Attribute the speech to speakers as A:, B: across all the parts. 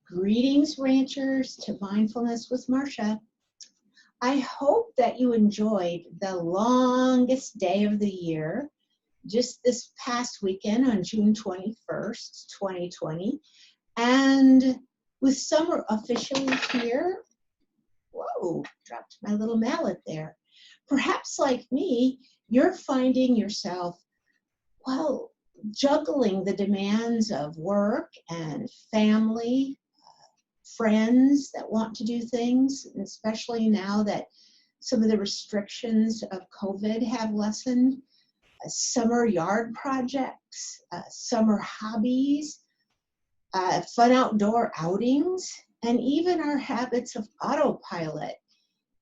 A: Greetings, ranchers, to Mindfulness with Marsha. I hope that you enjoyed the longest day of the year, just this past weekend on June 21st, 2020. And with summer officially here, whoa, dropped my little mallet there. Perhaps like me, you're finding yourself, well, juggling the demands of work and family, friends that want to do things, especially now that some of the restrictions of COVID have lessened. Summer yard projects, summer hobbies, fun outdoor outings, and even our habits of autopilot.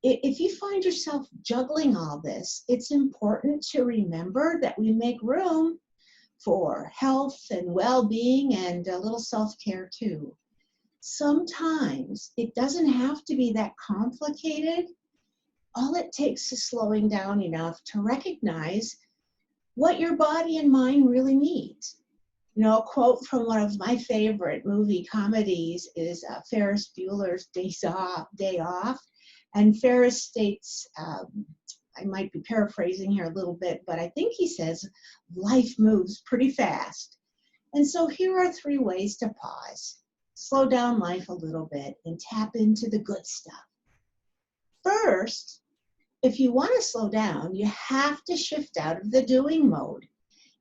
A: If you find yourself juggling all this, it's important to remember that we make room for health and well-being and a little self-care too. Sometimes it doesn't have to be that complicated. All it takes is slowing down enough to recognize what your body and mind really needs. You know, a quote from one of my favorite movie comedies is Ferris Bueller's Day Off. And Ferris states, I might be paraphrasing here a little bit, but I think he says, life moves pretty fast. And so here are 3 ways to pause. Slow down life a little bit and tap into the good stuff. First, if you want to slow down, you have to shift out of the doing mode.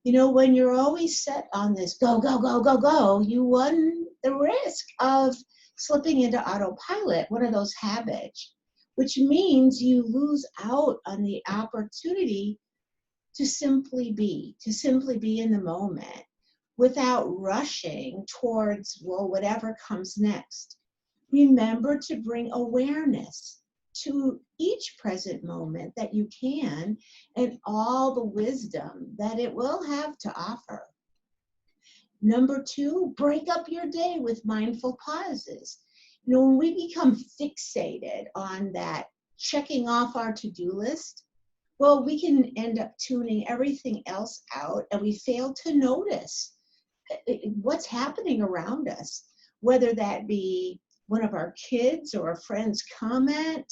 A: You know, when you're always set on this go, go, go, go, go, you run the risk of slipping into autopilot, one of those habits, which means you lose out on the opportunity to simply be in the moment, without rushing towards, well, whatever comes next. Remember to bring awareness to each present moment that you can and all the wisdom that it will have to offer. Number 2, break up your day with mindful pauses. You know, when we become fixated on that checking off our to-do list, well, we can end up tuning everything else out and we fail to notice what's happening around us, whether that be one of our kids or a friend's comment,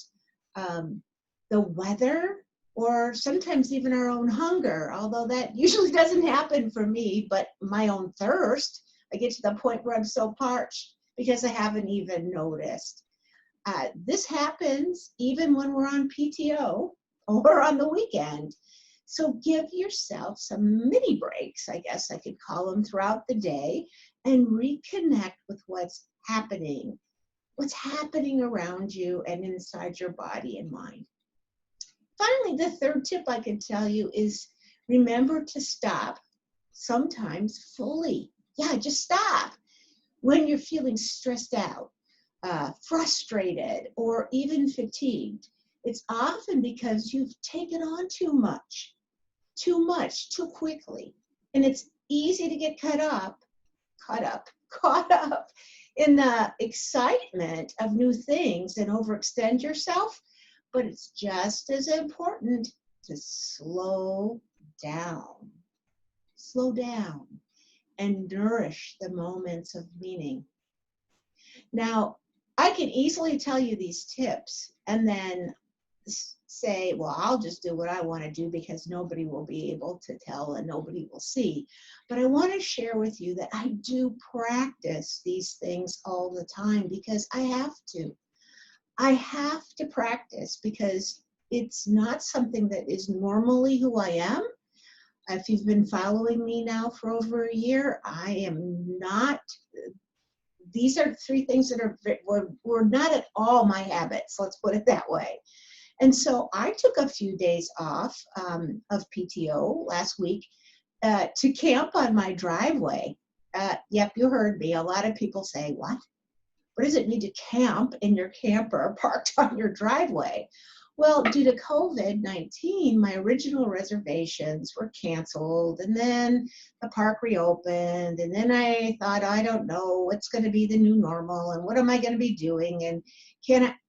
A: the weather, or sometimes even our own hunger, although that usually doesn't happen for me, but my own thirst. I get to the point where I'm so parched because I haven't even noticed. This happens even when we're on PTO or on the weekend. So give yourself some mini breaks, I guess I could call them, throughout the day and reconnect with what's happening around you and inside your body and mind. Finally, the 3rd tip I can tell you is remember to stop, sometimes fully. Yeah, just stop. When you're feeling stressed out, frustrated, or even fatigued, it's often because you've taken on too much, too quickly. And it's easy to get caught up in the excitement of new things and overextend yourself. But it's just as important to slow down and nourish the moments of meaning. Now, I can easily tell you these tips and then say, well, I'll just do what I want to do because nobody will be able to tell and nobody will see. But I want to share with you that I do practice these things all the time because I have to. I have to practice because it's not something that is normally who I am. If you've been following me now for over a year, I am not. These are 3 things that were not at all my habits, let's put it that way. And so I took a few days off of PTO last week to camp on my driveway. Yep, you heard me. A lot of people say, what? What does it mean to camp in your camper parked on your driveway? Well, due to COVID-19, my original reservations were canceled, and then the park reopened, and then I thought, I don't know what's going to be the new normal, and what am I going to be doing, and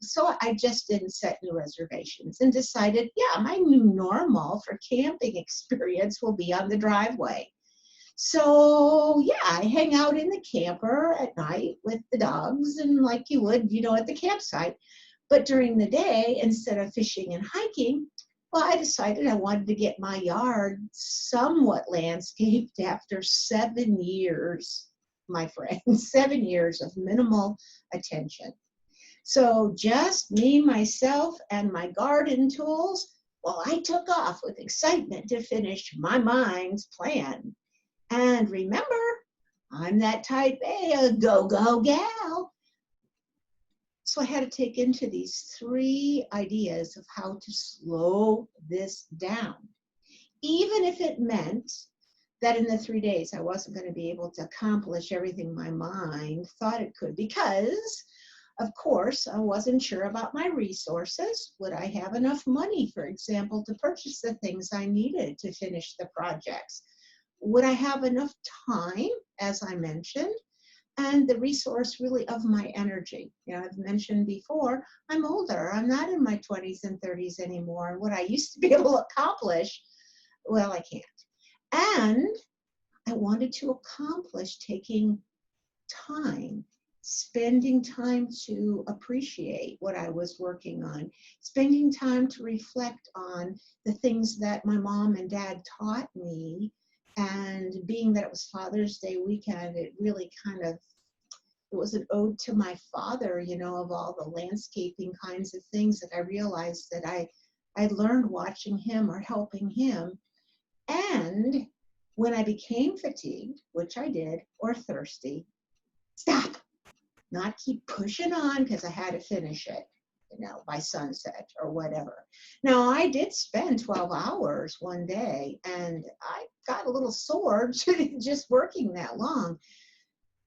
A: so I just didn't set new reservations and decided, yeah, my new normal for camping experience will be on the driveway. So yeah, I hang out in the camper at night with the dogs and like you would, at the campsite. But during the day, instead of fishing and hiking, well, I decided I wanted to get my yard somewhat landscaped after 7 years, my friend, 7 years of minimal attention. So just me, myself, and my garden tools, well, I took off with excitement to finish my mind's plan. And remember, I'm that type A, a go-go gal. So I had to take into these 3 ideas of how to slow this down, even if it meant that in the 3 days I wasn't going to be able to accomplish everything my mind thought it could, because of course I wasn't sure about my resources. Would I have enough money, for example, to purchase the things I needed to finish the projects? Would I have enough time, as I mentioned, and the resource really of my energy? I've mentioned before, I'm older. I'm not in my 20s and 30s anymore. And what I used to be able to accomplish, well, I can't. And I wanted to accomplish taking time, spending time to appreciate what I was working on, spending time to reflect on the things that my mom and dad taught me. And being that it was Father's Day weekend, it really it was an ode to my father, of all the landscaping kinds of things that I realized that I learned watching him or helping him. And when I became fatigued, which I did, or thirsty, stop, not keep pushing on because I had to finish it, by sunset or whatever. Now, I did spend 12 hours one day, and I got a little sore just working that long.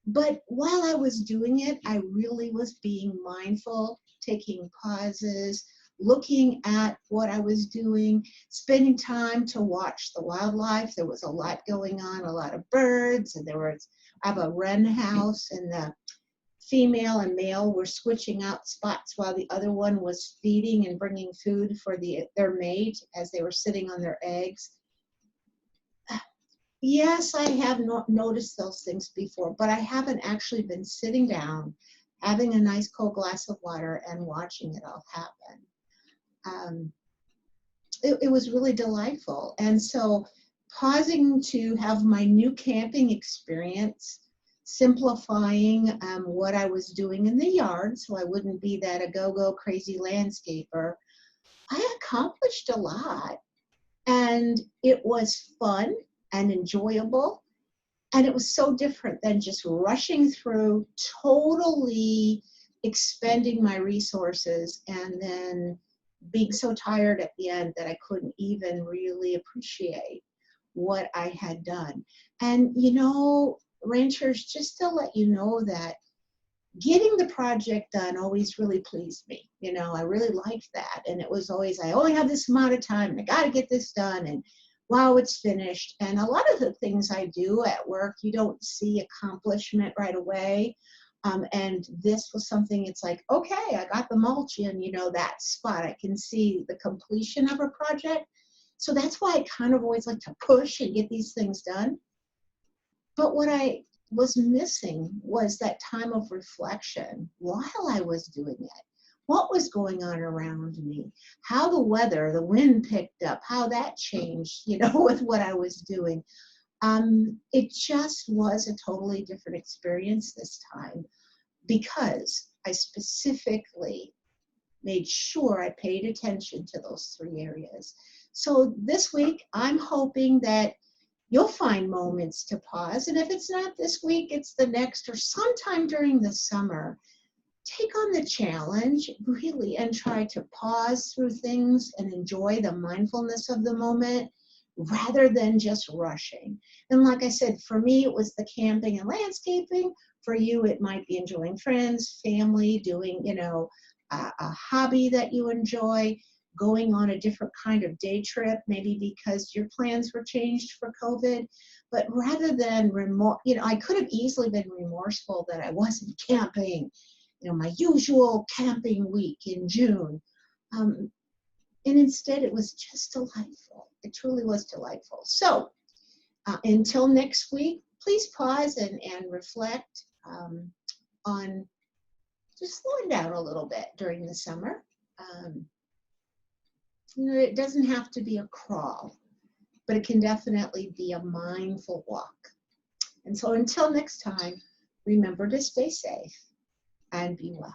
A: But while I was doing it, I really was being mindful, taking pauses, looking at what I was doing, spending time to watch the wildlife. There was a lot going on, a lot of birds, and I have a wren house, and the female and male were switching out spots while the other one was feeding and bringing food for their mate as they were sitting on their eggs. Yes, I have noticed those things before, but I haven't actually been sitting down, having a nice cold glass of water and watching it all happen. It was really delightful. And so pausing to have my new camping experience, simplifying what I was doing in the yard so I wouldn't be that a go-go crazy landscaper, I accomplished a lot. And it was fun and enjoyable. And it was so different than just rushing through, totally expending my resources, and then being so tired at the end that I couldn't even really appreciate what I had done. And, ranchers, just to let you know that getting the project done always really pleased me. I really liked that. And it was always, I only have this amount of time and I got to get this done. And wow, it's finished. And a lot of the things I do at work, you don't see accomplishment right away. And this was something, it's like, okay, I got the mulch in, that spot. I can see the completion of a project. So that's why I kind of always like to push and get these things done. But what I was missing was that time of reflection while I was doing it. What was going on around me? How the weather, the wind picked up, how that changed, with what I was doing. It just was a totally different experience this time because I specifically made sure I paid attention to those 3 areas. So this week, I'm hoping that you'll find moments to pause. And if it's not this week, it's the next or sometime during the summer. Take on the challenge, really, and try to pause through things and enjoy the mindfulness of the moment rather than just rushing. And like I said, for me, it was the camping and landscaping. For you, it might be enjoying friends, family, doing, a hobby that you enjoy, going on a different kind of day trip, maybe because your plans were changed for COVID. But rather than, I could have easily been remorseful that I wasn't camping, my usual camping week in June. And instead, it was just delightful. It truly was delightful. So Until next week, please pause and reflect on just slowing down a little bit during the summer. It doesn't have to be a crawl, but it can definitely be a mindful walk. And so until next time, remember to stay safe and be well.